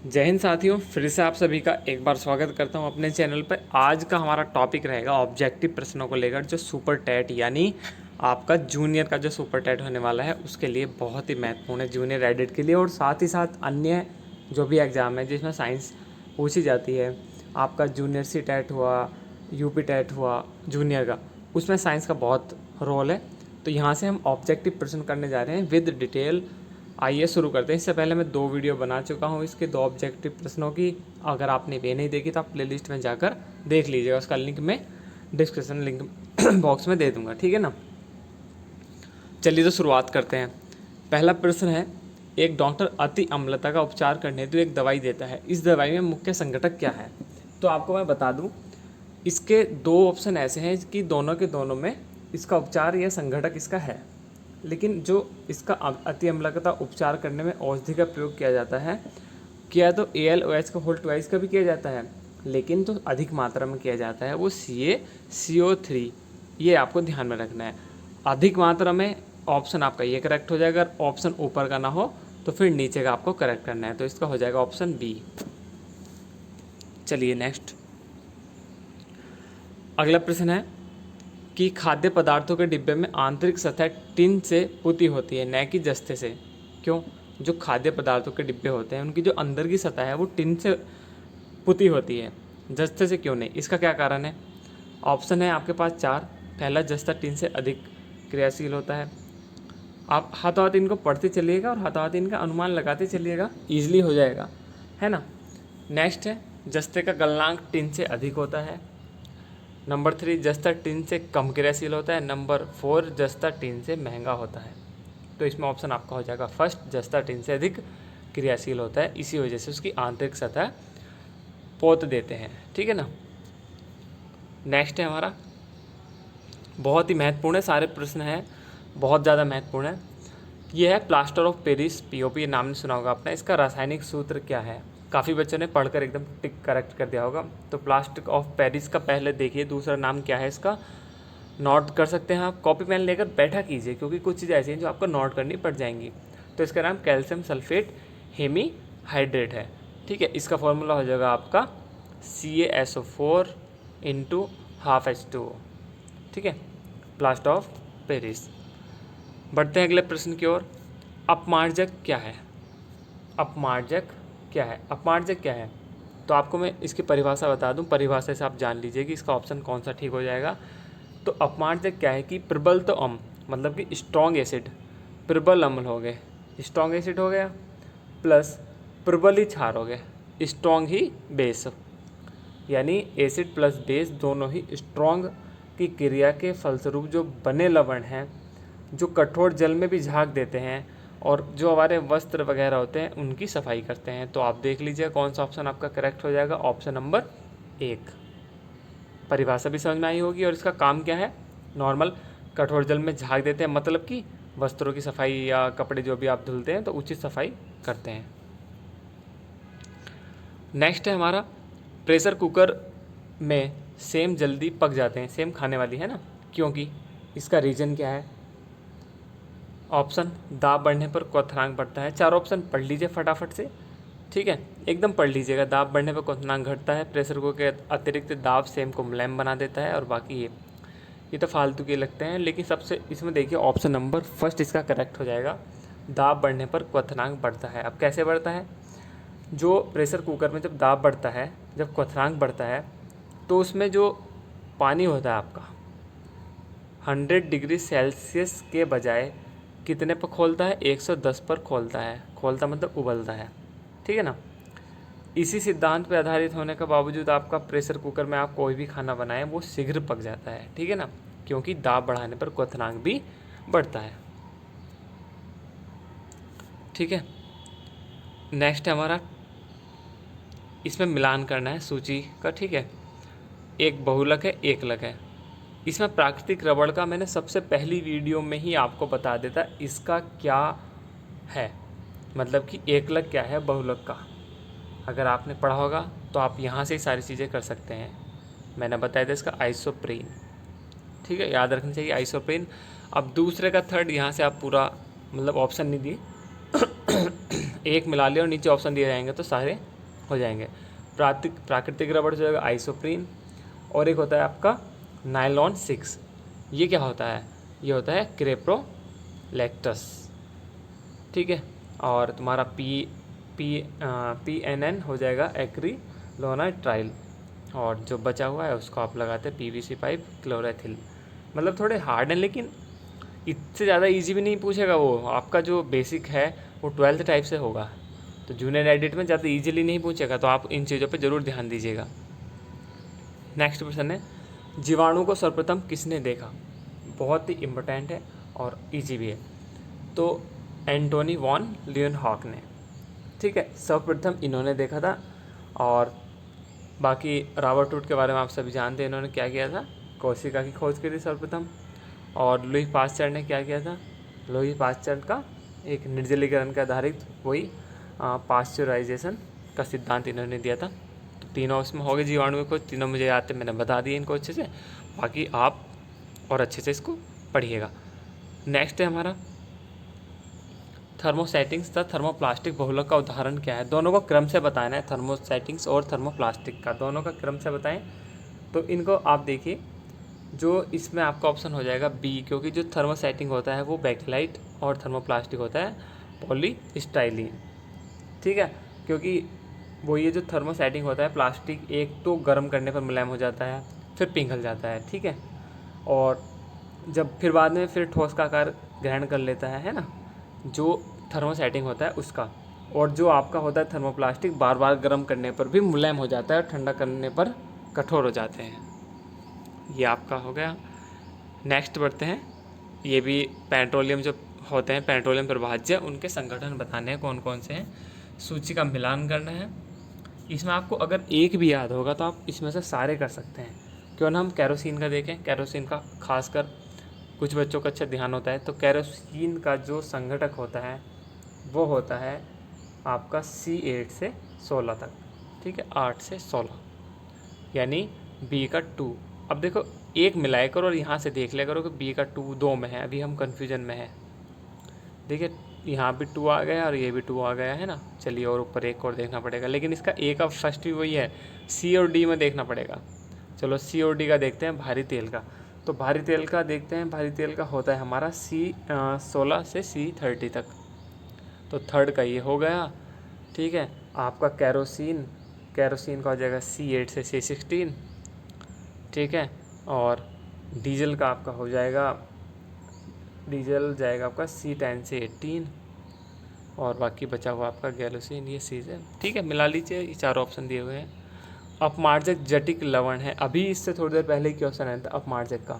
जय हिंद साथियों, फिर से आप सभी का एक बार स्वागत करता हूं अपने चैनल पर। आज का हमारा टॉपिक रहेगा ऑब्जेक्टिव प्रश्नों को लेकर, जो सुपर टैट यानी आपका जूनियर का जो सुपर टैट होने वाला है उसके लिए बहुत ही महत्वपूर्ण है, जूनियर एडिट के लिए। और साथ ही साथ अन्य जो भी एग्ज़ाम है जिसमें साइंस पूछी जाती है, आपका जूनियर सी टैट हुआ, यूपी टैट हुआ जूनियर का, उसमें साइंस का बहुत रोल है। तो यहाँ से हम ऑब्जेक्टिव प्रश्न करने जा रहे हैं विद डिटेल। आइए शुरू करते हैं। इससे पहले मैं 2 वीडियो बना चुका हूँ इसके 2 ऑब्जेक्टिव प्रश्नों की। अगर आपने वे नहीं देखी तो आप प्लेलिस्ट में जाकर देख लीजिएगा, उसका लिंक मैं डिस्क्रिप्शन लिंक बॉक्स में दे दूँगा, ठीक है ना। चलिए तो शुरुआत करते हैं। पहला प्रश्न है, एक डॉक्टर अति अम्लता का उपचार करने हेतु एक दवाई देता है, इस दवाई में मुख्य संघटक क्या है? तो आपको मैं बता दूँ, इसके 2 ऑप्शन ऐसे हैं कि दोनों के दोनों में इसका उपचार या संघटक इसका है, लेकिन जो इसका अति अम्लता उपचार करने में औषधि का प्रयोग किया जाता है, किया तो AlOH का होल ट्वाइस का भी किया जाता है, लेकिन तो अधिक मात्रा में किया जाता है वो CaCO3। ये आपको ध्यान में रखना है, अधिक मात्रा में। ऑप्शन आपका ये करेक्ट हो जाएगा। अगर ऑप्शन ऊपर का ना हो तो फिर नीचे का आपको करेक्ट करना है, तो इसका हो जाएगा ऑप्शन बी। चलिए नेक्स्ट, अगला प्रश्न है कि खाद्य पदार्थों के डिब्बे में आंतरिक सतह टिन से पुती होती है, न कि जस्ते से। क्यों? जो खाद्य पदार्थों के डिब्बे होते हैं उनकी जो अंदर की सतह है वो टिन से पुती होती है, जस्ते से क्यों नहीं? इसका क्या कारण है? ऑप्शन है आपके पास 4। पहला, जस्ता टिन से अधिक क्रियाशील होता है। आप हाथों हाथ इनको पढ़ते चलिएगा और हाथों हाथ इनका अनुमान लगाते चलिएगा, ईजिली हो जाएगा, है ना। नेक्स्ट है, जस्ते का गलनांक टिन से अधिक होता है। नंबर 3, जस्ता टिन से कम क्रियाशील होता है। नंबर 4, जस्ता टिन से महंगा होता है। तो इसमें ऑप्शन आपका हो जाएगा फर्स्ट, जस्ता टिन से अधिक क्रियाशील होता है, इसी वजह से उसकी आंतरिक सतह पोत देते हैं, ठीक है ना। नेक्स्ट है हमारा, बहुत ही महत्वपूर्ण है, सारे प्रश्न हैं बहुत ज़्यादा महत्वपूर्ण है। ये है प्लास्टर ऑफ पेरिस, POP, ये नाम नहीं सुना होगा आपने। इसका रासायनिक सूत्र क्या है? काफ़ी बच्चों ने पढ़कर एकदम टिक करेक्ट कर दिया होगा। तो प्लास्टर ऑफ पेरिस का पहले देखिए, दूसरा नाम क्या है इसका, नोट कर सकते हैं आप। कॉपी पेन लेकर बैठा कीजिए, क्योंकि कुछ चीज़ें ऐसी हैं जो आपको नोट करनी पड़ जाएंगी। तो इसका नाम कैल्शियम सल्फेट हेमी हाइड्रेट है, ठीक है। इसका फॉर्मूला हो जाएगा आपका CaSO4 × ½ H2O, ठीक है, प्लास्टर ऑफ पेरिस। बढ़ते हैं अगले प्रश्न की ओर। अपमार्जक क्या है? अपमार्जक क्या है? अपमार्जक क्या है? तो आपको मैं इसकी परिभाषा बता दूं, परिभाषा से आप जान लीजिए कि इसका ऑप्शन कौन सा ठीक हो जाएगा। तो अपमार्जक क्या है कि प्रबल तो अम्ल, मतलब कि स्ट्रॉन्ग एसिड, प्रबल अम्ल हो गए, स्ट्रॉन्ग एसिड हो गया, प्लस प्रबल ही क्षार हो गए, स्ट्रॉन्ग ही बेस। यानी एसिड प्लस बेस दोनों ही स्ट्रॉन्ग की क्रिया के फलस्वरूप जो बने लवण हैं, जो कठोर जल में भी झाग देते हैं और जो हमारे वस्त्र वगैरह होते हैं उनकी सफाई करते हैं। तो आप देख लीजिए कौन सा ऑप्शन आपका करेक्ट हो जाएगा, ऑप्शन नंबर 1। परिभाषा भी समझ में आई होगी और इसका काम क्या है, नॉर्मल कठोर जल में झाग देते हैं, मतलब कि वस्त्रों की सफाई या कपड़े जो भी आप धुलते हैं तो उचित सफाई करते हैं। नेक्स्ट है हमारा, प्रेशर कुकर में सेम जल्दी पक जाते हैं, सेम खाने वाली है ना, क्योंकि इसका रीज़न क्या है? ऑप्शन, दाब बढ़ने पर क्वथनांक बढ़ता है। 4 ऑप्शन पढ़ लीजिए फटाफट से, ठीक है, एकदम पढ़ लीजिएगा। दाब बढ़ने पर क्वथनांक घटता है, प्रेशर कुकर के अतिरिक्त दाब सेम को मुलायम बना देता है, और बाकी ये तो फालतू के लगते हैं, लेकिन सबसे इसमें देखिए ऑप्शन नंबर फर्स्ट इसका करेक्ट हो जाएगा। दाब बढ़ने पर क्वथनांक बढ़ता है। अब कैसे बढ़ता है? जो प्रेशर कुकर में जब दाब बढ़ता है, जब क्वथनांक बढ़ता है, तो उसमें जो पानी होता है आपका 100 डिग्री सेल्सियस के बजाय कितने पर खोलता है? 110 पर खोलता है। खोलता मतलब उबलता है, ठीक है ना। इसी सिद्धांत पर आधारित होने के बावजूद आपका प्रेशर कुकर में आप कोई भी खाना बनाएं वो शीघ्र पक जाता है, ठीक है ना, क्योंकि दाब बढ़ाने पर क्वथनांक भी बढ़ता है, ठीक है। नेक्स्ट है हमारा, इसमें मिलान करना है सूची का, ठीक है। एक बहुलक है, एकलक है। इसमें प्राकृतिक रबड़ का मैंने सबसे पहली वीडियो में ही आपको बता देता इसका क्या है, मतलब कि एकलक क्या है बहुलक का। अगर आपने पढ़ा होगा तो आप यहाँ से ही सारी चीज़ें कर सकते हैं। मैंने बताया था इसका आइसोप्रीन, ठीक है, याद रखना चाहिए आइसोप्रीन। अब दूसरे का थर्ड यहाँ से आप पूरा मतलब ऑप्शन नहीं दिए एक मिला लिया और नीचे ऑप्शन दिए जाएंगे तो सारे हो जाएंगे। प्राकृतिक रबड़ जो है आइसोप्रीन, और एक होता है आपका नायलॉन 6। ये क्या होता है? ये होता है क्रेप्रोलैक्टस, ठीक है। और तुम्हारा PNN हो जाएगा एक्रिलोनाइट्राइल, और जो बचा हुआ है उसको आप लगाते हैं PVC पाइप क्लोरेथिल। मतलब थोड़े हार्ड हैं, लेकिन इससे ज़्यादा इजी भी नहीं पूछेगा वो। आपका जो बेसिक है वो 12th टाइप से होगा, तो जूनियर एडिट में ज़्यादा इजीली नहीं पूछेगा, तो आप इन चीज़ों पे ज़रूर ध्यान दीजिएगा। नेक्स्ट क्वेश्चन है, जीवाणु को सर्वप्रथम किसने देखा? बहुत ही इम्पोर्टेंट है और इजी भी है। तो एंटोनी वॉन लियनहॉक ने, ठीक है, सर्वप्रथम इन्होंने देखा था। और बाकी रॉबर्ट रूट के बारे में आप सभी जानते हैं, इन्होंने क्या किया था? कोशिका की खोज की थी सर्वप्रथम। और लुई पास्चर ने क्या किया था? लुई पास्चर का एक निर्जलीकरण के आधारित वही पास्चराइजेशन का सिद्धांत इन्होंने दिया था। तो तीनों उसमें हो गए जीवाणु की खोज, तीनों मुझे याद है, मैंने बता दिए इनको अच्छे से। बाकी आप और अच्छे से इसको पढ़िएगा। नेक्स्ट है हमारा थर्मोसेटिंग्स तथा थर्मोप्लास्टिक बहुलक का उदाहरण क्या है? दोनों को क्रम से बताना है, थर्मोसेटिंग्स और थर्मोप्लास्टिक का, दोनों का क्रम से बताएं। तो इनको आप देखिए, जो इसमें आपका ऑप्शन हो जाएगा बी, क्योंकि जो थर्मोसेटिंग होता है वो बैकलाइट और थर्मोप्लास्टिक होता है पॉलीस्टाइलिन, ठीक है। क्योंकि वो ये जो थर्मोसेटिंग होता है प्लास्टिक, एक तो गर्म करने पर मुलायम हो जाता है, फिर पिघल जाता है, ठीक है, और जब फिर बाद में फिर ठोस का आकार ग्रहण कर लेता है ना, जो थर्मोसेटिंग होता है उसका। और जो आपका होता है थर्मोप्लास्टिक, बार बार गर्म करने पर भी मुलायम हो जाता है और ठंडा करने पर कठोर हो जाते हैं। ये आपका हो गया। नेक्स्ट बढ़ते हैं, ये भी पेट्रोलियम जो होते हैं, पेट्रोलियम प्रभाज्य, उनके संगठन बताने हैं कौन कौन से हैं, सूची का मिलान करना है। इसमें आपको अगर एक भी याद होगा तो आप इसमें से सारे कर सकते हैं। क्यों ना हम केरोसिन का देखें, केरोसिन का खासकर कुछ बच्चों का अच्छा ध्यान होता है। तो केरोसिन का जो संघटक होता है वो होता है आपका C8 से 16 तक, ठीक है, 8 से 16, यानी बी का 2। अब देखो, एक मिलाया करो और यहाँ से देख लिया करो कि बी का 2 2 में है, अभी हम कन्फ्यूजन में है। देखिए यहाँ भी 2 आ गया और ये भी 2 आ गया है ना। चलिए, और ऊपर एक और देखना पड़ेगा, लेकिन इसका ए का फर्स्ट भी वही है, सी और डी में देखना पड़ेगा। चलो सी और डी का देखते हैं, भारी तेल का। तो भारी तेल का देखते हैं, भारी तेल का होता है हमारा C16 से C30 तक। तो थर्ड का ये हो गया, ठीक है। आपका केरोसिन का हो जाएगा C8 से C16, ठीक है। और डीजल का आपका हो जाएगा, डीजल जाएगा आपका C10 से 18, और बाकी बचा हुआ आपका गैलोसिन, ये चीज़ है, ठीक है। मिला लीजिए, ये चारों ऑप्शन दिए हुए हैं। अपमार्जक जटिक लवण है, अभी इससे थोड़ी देर पहले ही क्वेश्चन आया था अपमार्जक का।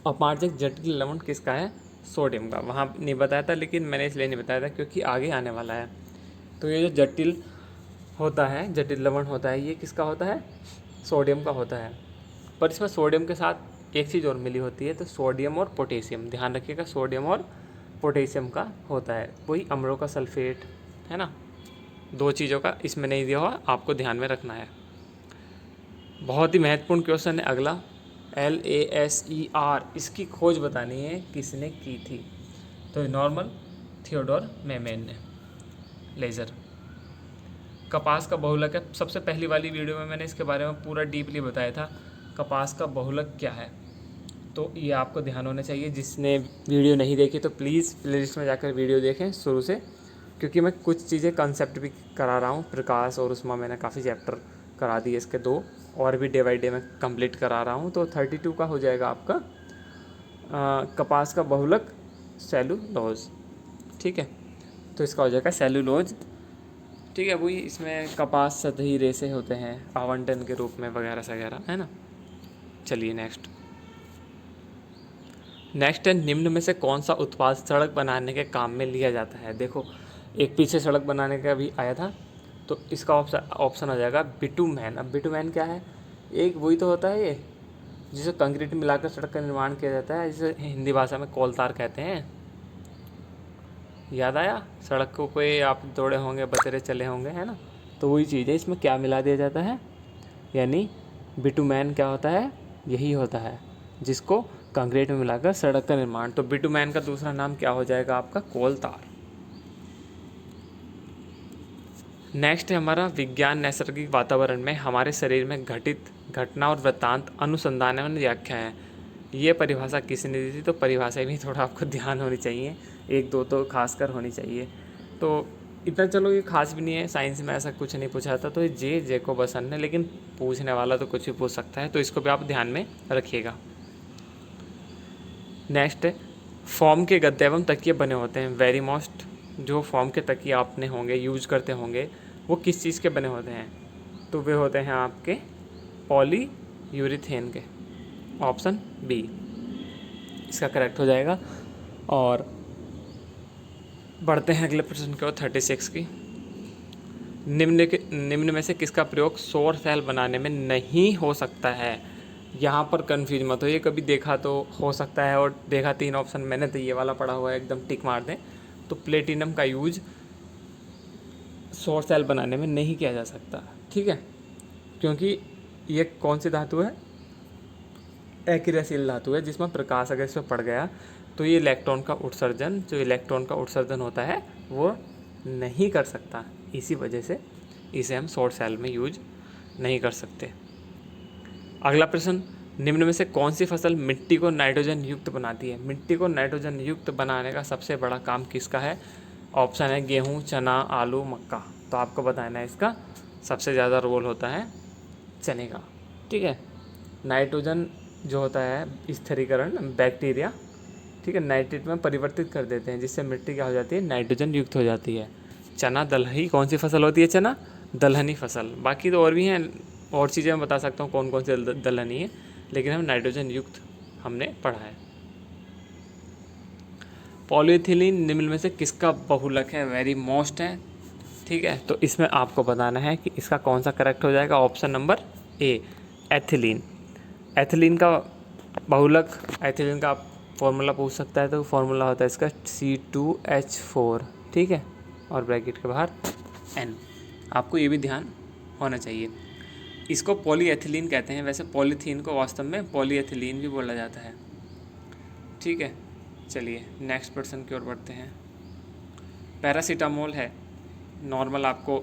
अपमार्जक जटिक लवण किसका है? सोडियम का। वहाँ नहीं बताया था, लेकिन मैंने इसलिए नहीं बताया था क्योंकि आगे आने वाला है। तो ये जो जटिल होता है, जटिल लवण होता है, ये किसका होता है? सोडियम का होता है। पर इसमें सोडियम के साथ एक चीज़ और मिली होती है, तो सोडियम और पोटेशियम, ध्यान रखिएगा, सोडियम और पोटेशियम का होता है, वही अम्लों का सल्फेट है ना। दो चीज़ों का इसमें नहीं दिया हुआ, आपको ध्यान में रखना है। बहुत ही महत्वपूर्ण क्वेश्चन है अगला, LASER, इसकी खोज बतानी है किसने की थी? तो नॉर्मल थियोडोर मेमेन ने। लेज़र। कपास का बहुलक है, सबसे पहली वाली वीडियो में मैंने इसके बारे में पूरा डीपली बताया था, कपास का बहुलक क्या है। तो ये आपको ध्यान होना चाहिए, जिसने वीडियो नहीं देखी तो प्लीज़ प्लेलिस्ट में जाकर वीडियो देखें शुरू से, क्योंकि मैं कुछ चीज़ें कंसेप्ट भी करा रहा हूँ। प्रकाश और उस्मा मैंने काफ़ी चैप्टर करा दिए इसके 2, और भी डे बाई डे में कंप्लीट करा रहा हूँ। तो 32 का हो जाएगा आपका कपास का बहुलक सेलुलोज, ठीक है। तो इसका हो जाएगा सेलुलोज, ठीक है। वही इसमें कपास सतही रेशे होते हैं आवंटन के रूप में वगैरह वगैरह, है ना। चलिए नेक्स्ट है, निम्न में से कौन सा उत्पाद सड़क बनाने के काम में लिया जाता है? देखो, एक पीछे सड़क बनाने का भी आया था, तो इसका ऑप्शन हो जाएगा बिटुमेन। अब बिटुमेन क्या है? एक वही तो होता है ये, जिसे कंक्रीट मिलाकर सड़क का निर्माण किया जाता है, जिसे हिंदी भाषा में कोलतार कहते हैं। याद आया? सड़क को कोई आप दौड़े होंगे, बतेरे चले होंगे, है ना। तो वही चीज़ है, इसमें क्या मिला दिया जाता है, यानी बिटुमेन क्या होता है? यही होता है, जिसको कंक्रीट में मिलाकर सड़क का निर्माण। तो बिटुमेन का दूसरा नाम क्या हो जाएगा आपका? कोलतार। नेक्स्ट है हमारा विज्ञान नैसर्गिक वातावरण में हमारे शरीर में घटित घटना और वृत्तांत अनुसंधान एवं व्याख्या है। ये परिभाषा किसने दी थी? तो परिभाषा भी थोड़ा आपको ध्यान होनी चाहिए, एक दो तो खासकर होनी चाहिए। तो इतना चलो ये खास भी नहीं है, साइंस में ऐसा कुछ नहीं पूछा था, तो ये जैकोबसन है, लेकिन पूछने वाला तो कुछ भी पूछ सकता है, तो इसको भी आप ध्यान में रखिएगा। नेक्स्ट है फॉर्म के गद्दे एवं तकिए बने होते हैं। वेरी मोस्ट जो फॉर्म के तकिए आपने होंगे यूज करते होंगे वो किस चीज़ के बने होते हैं? तो वे होते हैं आपके पॉलीयूरेथेन के। ऑप्शन बी इसका करेक्ट हो जाएगा। और बढ़ते हैं अगले प्रश्न की ओर 36 की। निम्न में से किसका प्रयोग सौर सेल बनाने में नहीं हो सकता है? यहाँ पर कन्फ्यूज मत हो, ये कभी देखा तो हो सकता है और देखा 3 ऑप्शन मैंने तो ये वाला पढ़ा हुआ है, एकदम टिक मार दें। तो प्लेटिनम का यूज सौर सेल बनाने में नहीं किया जा सकता, ठीक है, क्योंकि ये कौन सी धातु है? एक्रियाशील धातु है, जिसमें प्रकाश अगर इसमें पड़ गया तो ये इलेक्ट्रॉन का उत्सर्जन होता है वो नहीं कर सकता। इसी वजह से इसे हम सौर सेल में यूज नहीं कर सकते। अगला प्रश्न, निम्न में से कौन सी फसल मिट्टी को नाइट्रोजन युक्त बनाती है? मिट्टी को नाइट्रोजन युक्त बनाने का सबसे बड़ा काम किसका है? ऑप्शन है गेहूँ, चना, आलू, मक्का। तो आपको बताना है इसका सबसे ज़्यादा रोल होता है चने का, ठीक है। नाइट्रोजन जो होता है स्थिरीकरण बैक्टीरिया, ठीक है, नाइट्रेट में परिवर्तित कर देते हैं, जिससे मिट्टी क्या हो जाती है? नाइट्रोजन युक्त हो जाती है। चना दलहनी कौन सी फसल होती है? चना दलहनी फसल। बाकी तो और भी हैं, और चीज़ें मैं बता सकता हूँ कौन कौन से दलहनी है, लेकिन हम नाइट्रोजन युक्त हमने पढ़ा है। पॉलीइथिलीन निम्न में से किसका बहुलक है? वेरी मोस्ट है, ठीक है। तो इसमें आपको बताना है कि इसका कौन सा करेक्ट हो जाएगा। Option number A ethylene. Ethylene का बहुलक, एथिलीन का फॉर्मूला पूछ सकता है, तो फॉर्मूला होता है इसका C2H4, ठीक है, और ब्रैकेट के बाहर N। आपको ये भी ध्यान होना चाहिए। इसको पॉलीएथिलीन कहते हैं, वैसे पॉलीथीन को वास्तव में पॉलीएथिलीन भी बोला जाता है, ठीक है। चलिए नेक्स्ट प्रश्न की ओर बढ़ते हैं। पैरासीटामोल है, नॉर्मल आपको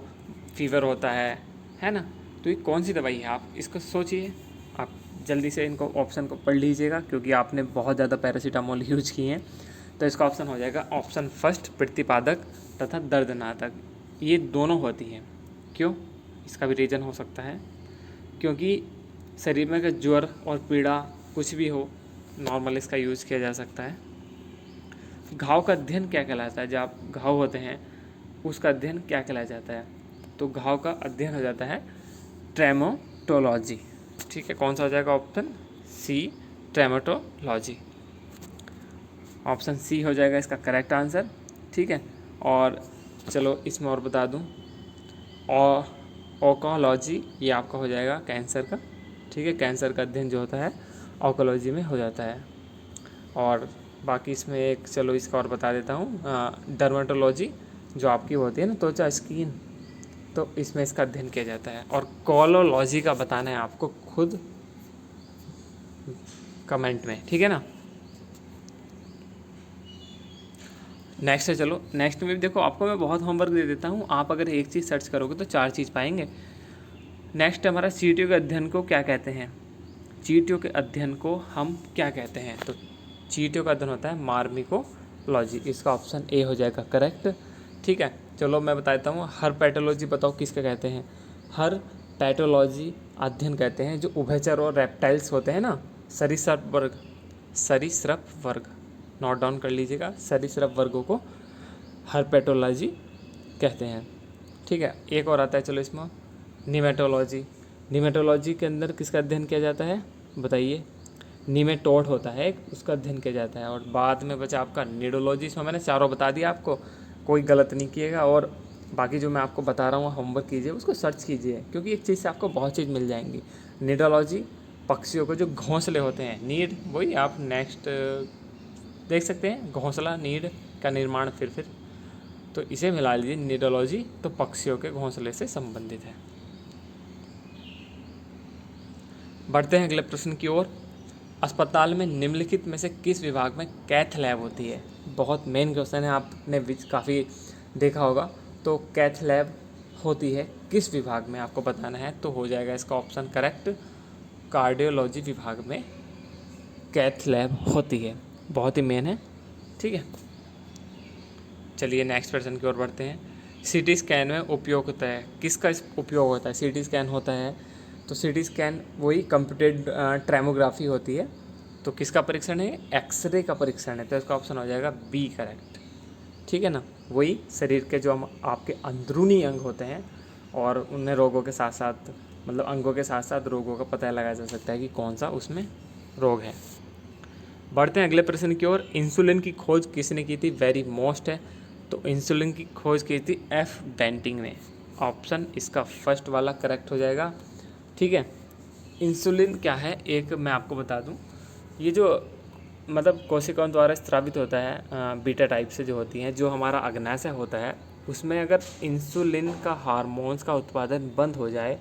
फीवर होता है ना, तो ये कौन सी दवाई है? आप इसको सोचिए, आप जल्दी से इनको ऑप्शन को पढ़ लीजिएगा, क्योंकि आपने बहुत ज़्यादा पैरासीटामोल यूज किए हैं। तो इसका ऑप्शन हो जाएगा ऑप्शन फर्स्ट प्रतिपादक तथा दर्दनाशक। ये दोनों होती हैं। क्यों? इसका भी रीज़न हो सकता है, क्योंकि शरीर में अगर ज्वर और पीड़ा कुछ भी हो, नॉर्मल इसका यूज़ किया जा सकता है। घाव का अध्ययन क्या कहलाता है? जब घाव होते हैं उसका अध्ययन क्या कहलाया जाता है? तो घाव का अध्ययन हो जाता है ट्रेमाटोलॉजी, ठीक है। कौन सा हो जाएगा? Option C ट्रेमाटोलॉजी। ऑप्शन सी हो जाएगा इसका करेक्ट आंसर, ठीक है। और चलो इसमें और बता दूं, और ऑन्कोलॉजी ये आपका हो जाएगा कैंसर का, ठीक है। कैंसर का अध्ययन जो होता है ऑन्कोलॉजी में हो जाता है। और बाकी इसमें एक चलो इसका और बता देता हूँ, डर्मेटोलॉजी जो आपकी होती है ना त्वचा स्किन, तो इसमें इसका अध्ययन किया जाता है। और कोलोलॉजी का बताना है आपको खुद कमेंट में, ठीक है ना। नेक्स्ट है, चलो नेक्स्ट में भी देखो, आपको मैं बहुत होमवर्क दे देता हूँ, आप अगर एक चीज़ सर्च करोगे तो 4 चीज़ पाएंगे। नेक्स्ट हमारा चींटियों के अध्ययन को क्या कहते हैं? चींटियों के अध्ययन को हम क्या कहते हैं? तो चींटियों का अध्ययन होता है मार्मिकोलॉजी। इसका ऑप्शन ए हो जाएगा करेक्ट, ठीक है। चलो मैं बता देता हूँ, हर्पेटोलॉजी बताओ किसका कहते हैं? हर्पेटोलॉजी अध्ययन कहते हैं जो उभयचर और रेप्टाइल्स होते हैं ना, सरीसृप वर्ग, नोट डाउन कर लीजिएगा, सरीसृप वर्गों को हर्पेटोलॉजी कहते हैं, ठीक है। एक और आता है, चलो इसमें निमेटोलॉजी। निमेटोलॉजी के अंदर किसका अध्ययन किया जाता है बताइए? निमेटोड होता है उसका अध्ययन किया जाता है। और बाद में बचा आपका निडोलॉजी। इसमें मैंने चारों बता दिया आपको, कोई गलत नहीं किएगा। और बाकी जो मैं आपको बता रहा हूँ होमवर्क कीजिए, उसको सर्च कीजिए, क्योंकि एक चीज़ से आपको बहुत चीज़ मिल जाएंगी। निडोलॉजी पक्षियों को जो घोंसले होते हैं, नीड, वही आप नेक्स्ट देख सकते हैं, घोंसला नीड का निर्माण फिर तो इसे मिला लीजिए निडोलॉजी, तो पक्षियों के घोंसले से संबंधित है। बढ़ते हैं अगले प्रश्न की ओर। अस्पताल में निम्नलिखित में से किस विभाग में कैथ लैब होती है? बहुत मेन क्वेश्चन है, आपने काफ़ी देखा होगा। तो कैथ लैब होती है किस विभाग में, आपको बताना है। तो हो जाएगा इसका ऑप्शन करेक्ट, कार्डियोलॉजी विभाग में कैथ लैब होती है, बहुत ही मेन है। ठीक है, चलिए नेक्स्ट प्रश्न की ओर बढ़ते हैं। सीटी स्कैन में उपयोग होता है, किसका उपयोग होता है? सीटी स्कैन होता है तो सीटी स्कैन वही कंप्यूटेड ट्रेमोग्राफी होती है। तो किसका परीक्षण है? एक्सरे का परीक्षण है, तो इसका ऑप्शन हो जाएगा बी करेक्ट। ठीक है ना, वही शरीर के जो हम आपके अंदरूनी अंग होते हैं और उनमें रोगों के साथ साथ, मतलब अंगों के साथ साथ रोगों का पता लगाया जा सकता है कि कौन सा उसमें रोग है। बढ़ते हैं अगले प्रश्न की ओर। इंसुलिन की खोज किसने की थी? वेरी मोस्ट है। तो इंसुलिन की खोज की थी एफ बेंटिंग ने। ऑप्शन इसका फर्स्ट वाला करेक्ट हो जाएगा। ठीक है, इंसुलिन क्या है, एक मैं आपको बता दूं, ये जो मतलब कोशिकाओं द्वारा स्रावित होता है बीटा टाइप से जो होती हैं, जो हमारा अग्नाशय होता है उसमें अगर इंसुलिन का हार्मोन्स का उत्पादन बंद हो जाए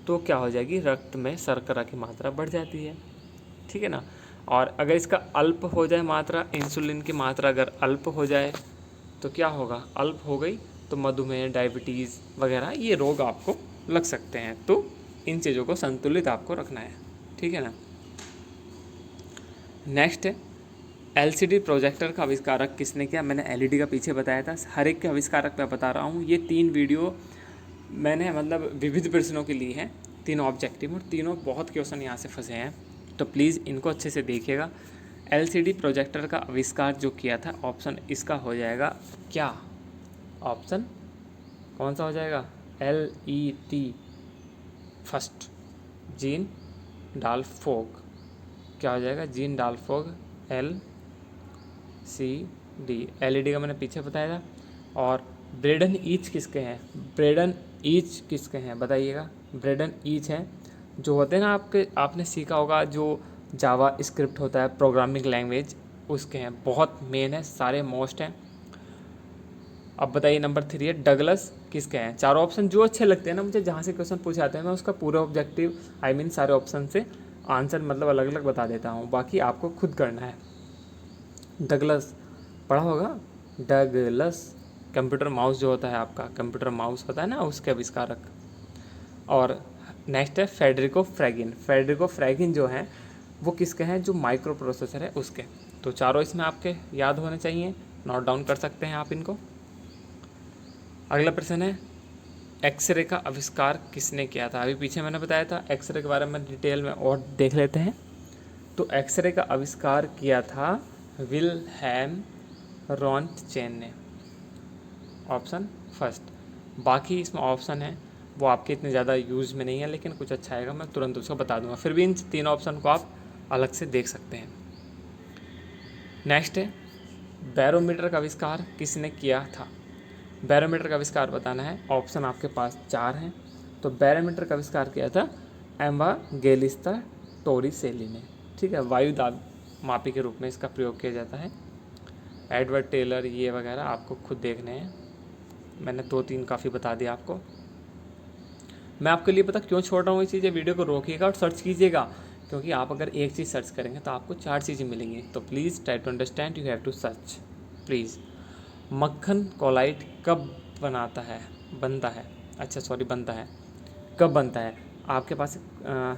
तो क्या हो जाएगी? रक्त में शर्करा की मात्रा बढ़ जाती है। ठीक है ना, और अगर इसका अल्प हो जाए मात्रा, इंसुलिन की मात्रा अगर अल्प हो जाए तो क्या होगा? अल्प हो गई तो मधुमेह, डायबिटीज़ वगैरह ये रोग आपको लग सकते हैं। तो इन चीज़ों को संतुलित आपको रखना है। ठीक है ना। नेक्स्ट है, एलसीडी प्रोजेक्टर का आविष्कारक किसने किया? मैंने एलईडी का पीछे बताया था, हर एक के आविष्कारक मैं बता रहा हूँ। ये 3 वीडियो मैंने मतलब विविध प्रश्नों के लिए हैं, तीनों ऑब्जेक्टिव, और तीनों बहुत क्वेश्चन यहाँ से फंसे हैं, तो प्लीज़ इनको अच्छे से देखिएगा। एलसीडी प्रोजेक्टर का आविष्कार जो किया था, ऑप्शन इसका हो जाएगा क्या? ऑप्शन कौन सा हो जाएगा? LET फर्स्ट, जीन डाल्फोग। क्या हो जाएगा? Gene डाल्फोग, LCD। LED का मैंने पीछे बताया था। और ब्रेडन ईच किसके हैं? ब्रेडन ईच किसके हैं बताइएगा? ब्रेडन ईच हैं, जो होते हैं ना आपने सीखा होगा, जो जावा स्क्रिप्ट होता है प्रोग्रामिंग लैंग्वेज, उसके हैं, बहुत मेन है, सारे मोस्ट हैं। अब बताइए नंबर 3 है, डगलस किसके हैं? चारों ऑप्शन जो अच्छे लगते हैं ना मुझे, जहाँ से क्वेश्चन पूछे आते हैं मैं उसका पूरा ऑब्जेक्टिव सारे ऑप्शन से आंसर मतलब अलग अलग बता देता हूँ, बाकी आपको खुद करना है। डगलस पढ़ा होगा, डगलस कंप्यूटर माउस जो होता है, आपका कंप्यूटर माउस होता है ना, उसके आविष्कारक। और नेक्स्ट है फेडरिको फ्रैगिन। फेडरिको फ्रैगिन जो है वो किसके हैं? जो माइक्रो प्रोसेसर है उसके। तो चारों इसमें आपके याद होने चाहिए, नोट डाउन कर सकते हैं आप इनको। अगला प्रश्न है, एक्सरे का आविष्कार किसने किया था? अभी पीछे मैंने बताया था, एक्सरे के बारे में डिटेल में और देख लेते हैं। तो एक्सरे का आविष्कार किया था विल्हेम रोंटचेन ने, ऑप्शन फर्स्ट। बाकी इसमें ऑप्शन है वो आपके इतने ज़्यादा यूज़ में नहीं है, लेकिन कुछ अच्छा आएगा मैं तुरंत उसको बता दूंगा, फिर भी इन 3 ऑप्शन को आप अलग से देख सकते हैं। नेक्स्ट है, बैरोमीटर का आविष्कार किसने किया था? बैरोमीटर का आविष्कार बताना है, ऑप्शन आपके पास 4 हैं। तो बैरोमीटर का आविष्कार किया था एवांजेलिस्ता टोरिसेली ने। ठीक है, वायु दाब मापी के रूप में इसका प्रयोग किया जाता है। एडवर्ड टेलर ये वगैरह आपको खुद देखने हैं, मैंने 2-3 काफ़ी बता दिया आपको। मैं आपके लिए पता क्यों छोड़ रहा हूँ ये चीज़ें, वीडियो को रोकिएगा और सर्च कीजिएगा, क्योंकि आप अगर एक चीज़ सर्च करेंगे तो आपको 4 चीज़ें मिलेंगी। तो please try to understand, you have to search please. मक्खन कोलाइट कब बनता है, कब बनता है? आपके पास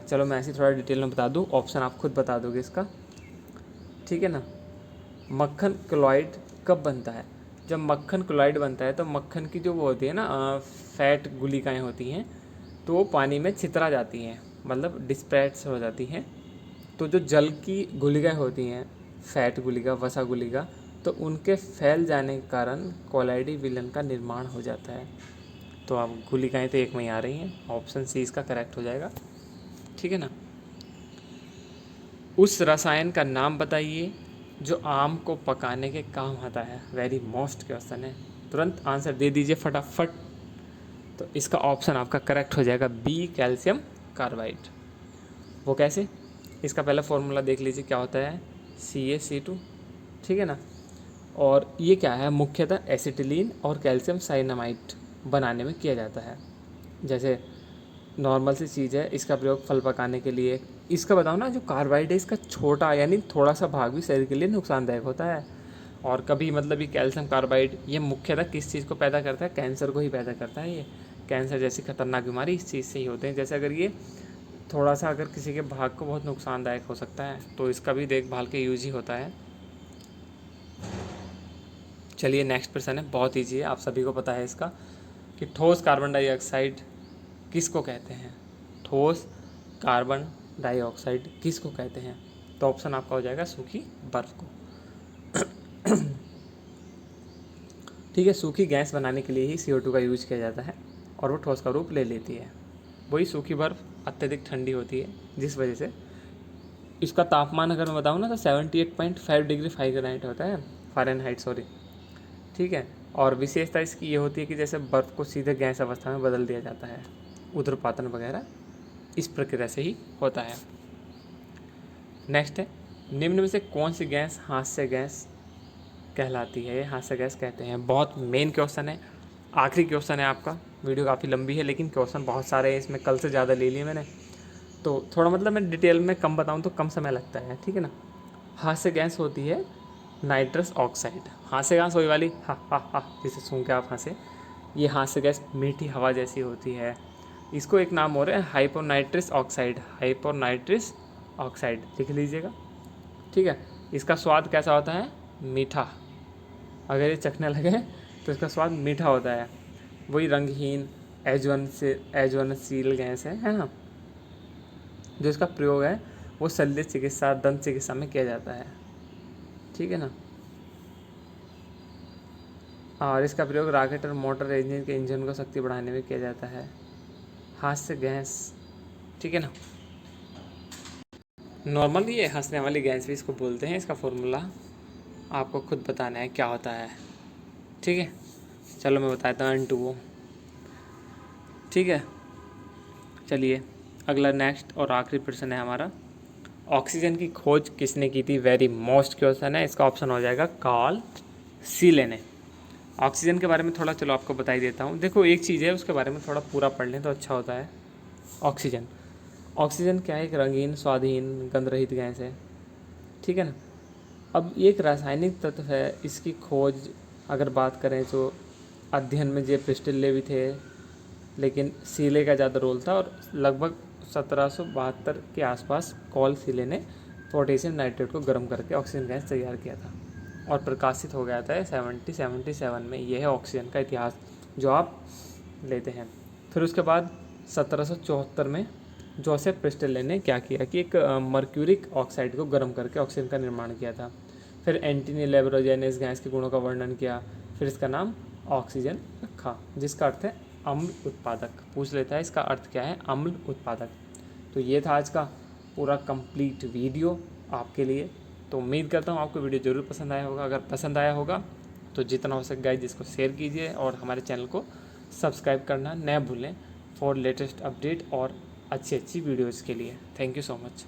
चलो मैं ऐसे थोड़ा डिटेल में बता दूँ, ऑप्शन आप खुद बता दोगे इसका। ठीक है ना, मक्खन कोलाइड कब बनता है? जब मक्खन कोलाइड बनता है तो मक्खन की जो वो होती है ना फैट गुलिकाएँ होती हैं, तो वो पानी में छितरा जाती हैं, मतलब डिस्पर्स हो जाती हैं। तो जो जल की गुलिकाएँ होती हैं, फैट गुलिका, वसा गुलिका, तो उनके फैल जाने के कारण कोलाइडी विलन का निर्माण हो जाता है। तो अब गुलिकाएँ तो एक में ही आ रही हैं, ऑप्शन सी इसका करेक्ट हो जाएगा। ठीक है ना। उस रसायन का नाम बताइए जो आम को पकाने के काम आता है। वेरी मोस्ट क्वेश्चन है, तुरंत आंसर दे दीजिए फटाफट। तो इसका ऑप्शन आपका करेक्ट हो जाएगा बी, कैल्शियम कार्बाइड। वो कैसे? इसका पहला फॉर्मूला देख लीजिए क्या होता है, CaC2। ठीक है ना। और ये क्या है, मुख्यतः एसिटिलीन और कैल्शियम साइनामाइड बनाने में किया जाता है। जैसे नॉर्मल सी चीज़ है, इसका प्रयोग फल पकाने के लिए। इसका बताओ ना, जो कार्बाइड है इसका छोटा यानी थोड़ा सा भाग भी शरीर के लिए नुकसानदायक होता है। और कभी मतलब ये कैल्शियम कार्बाइड ये मुख्यतः किस चीज़ को पैदा करता है? कैंसर को ही पैदा करता है ये। कैंसर जैसी खतरनाक बीमारी इस चीज़ से ही होते हैं। जैसे अगर ये थोड़ा सा अगर किसी के भाग को बहुत नुकसानदायक हो सकता है तो इसका भी देखभाल के यूज ही होता है। चलिए नेक्स्ट प्रश्न है, बहुत ईजी है, आप सभी को पता है इसका, कि ठोस कार्बन डाइऑक्साइड किसको कहते हैं? ठोस कार्बन डाइऑक्साइड किसको कहते हैं? तो ऑप्शन आपका हो जाएगा सूखी बर्फ को। ठीक है, सूखी गैस बनाने के लिए ही CO2 का यूज किया जाता है और वो ठोस का रूप ले लेती है। वही सूखी बर्फ अत्यधिक ठंडी होती है, जिस वजह से इसका तापमान अगर मैं बताऊँ ना तो 78.5 डिग्री फ़ारेनहाइट होता है, फ़ारेनहाइट सॉरी। ठीक है, और विशेषता इसकी ये होती है कि जैसे बर्फ़ को सीधे गैस अवस्था में बदल दिया जाता है, ऊध्र्वपातन वगैरह इस प्रक्रिया से ही होता है। नेक्स्ट है, निम्न में से कौन सी गैस हास्य गैस कहलाती है? हास्य गैस कहते हैं। बहुत मेन क्वेश्चन है, आखिरी क्वेश्चन है आपका। वीडियो काफ़ी लंबी है लेकिन क्वेश्चन बहुत सारे हैं इसमें, कल से ज़्यादा ले लिए मैंने, तो थोड़ा मतलब मैं डिटेल में कम बताऊँ तो कम समय लगता है, ठीक है ना। हास्य गैस होती है नाइट्रस ऑक्साइड। हास्य गैस वही वाली हा हा हा जिसे सुन के आप हंसे, ये हास्य गैस मीठी हवा जैसी होती है। इसको एक नाम और है हाइपोनाइट्रस ऑक्साइड, हाइपोनाइट्रस ऑक्साइड लिख लीजिएगा, ठीक है। इसका स्वाद कैसा होता है? मीठा। अगर ये चखने लगे तो इसका स्वाद मीठा होता है। वही रंगहीन एज्वनशील गैस है ना, जो इसका प्रयोग है वो शल्य चिकित्सा, दंत चिकित्सा में किया जाता है, ठीक है ना। और इसका प्रयोग रॉकेट और मोटर इंजन के इंजन को शक्ति बढ़ाने में किया जाता है। हास्य गैस, ठीक है ना। नॉर्मल ये हंसने वाली गैस भी इसको बोलते हैं, इसका फॉर्मूला आपको खुद बताना है क्या होता है, ठीक है। चलो मैं बताता हूँ N2O, ठीक है। चलिए अगला नेक्स्ट और आखिरी प्रश्न है हमारा, ऑक्सीजन की खोज किसने की थी? वेरी मोस्ट क्वेश्चन है, इसका ऑप्शन हो जाएगा कार्ल सीले ने। ऑक्सीजन के बारे में थोड़ा चलो आपको बता ही देता हूँ। देखो एक चीज़ है, उसके बारे में थोड़ा पूरा पढ़ लें तो अच्छा होता है। ऑक्सीजन क्या है? एक रंगीन, स्वादहीन, गंधरहित गैस है, ठीक है ना। अब ये एक रासायनिक तत्व है, इसकी खोज अगर बात करें तो अध्ययन में जे प्रिस्टिल्ले भी थे, लेकिन सीले का ज़्यादा रोल था। और लगभग 1772 के आसपास कॉल सीले ने पोटेशियम नाइट्रेट को गर्म करके ऑक्सीजन गैस तैयार किया था और प्रकाशित हो गया था 1777 में। यह है ऑक्सीजन का इतिहास जो आप लेते हैं। फिर उसके बाद 1774 में जोसेफ प्रिस्टिल्ले ने क्या किया कि एक मर्क्यूरिक ऑक्साइड को गर्म करके ऑक्सीजन का निर्माण किया था। फिर एंटनी लेब्रोजे ने इस गैस के गुणों का वर्णन किया, फिर इसका नाम ऑक्सीजन रखा, जिसका अर्थ है अम्ल उत्पादक। पूछ लेता है इसका अर्थ क्या है? अम्ल उत्पादक। तो ये था आज का पूरा कंप्लीट वीडियो आपके लिए। तो उम्मीद करता हूँ आपको वीडियो ज़रूर पसंद आया होगा। अगर पसंद आया होगा तो जितना हो सके गाइस इसको शेयर कीजिए और हमारे चैनल को सब्सक्राइब करना न भूलें फॉर लेटेस्ट अपडेट और अच्छी वीडियोज़ के लिए। Thank you so much.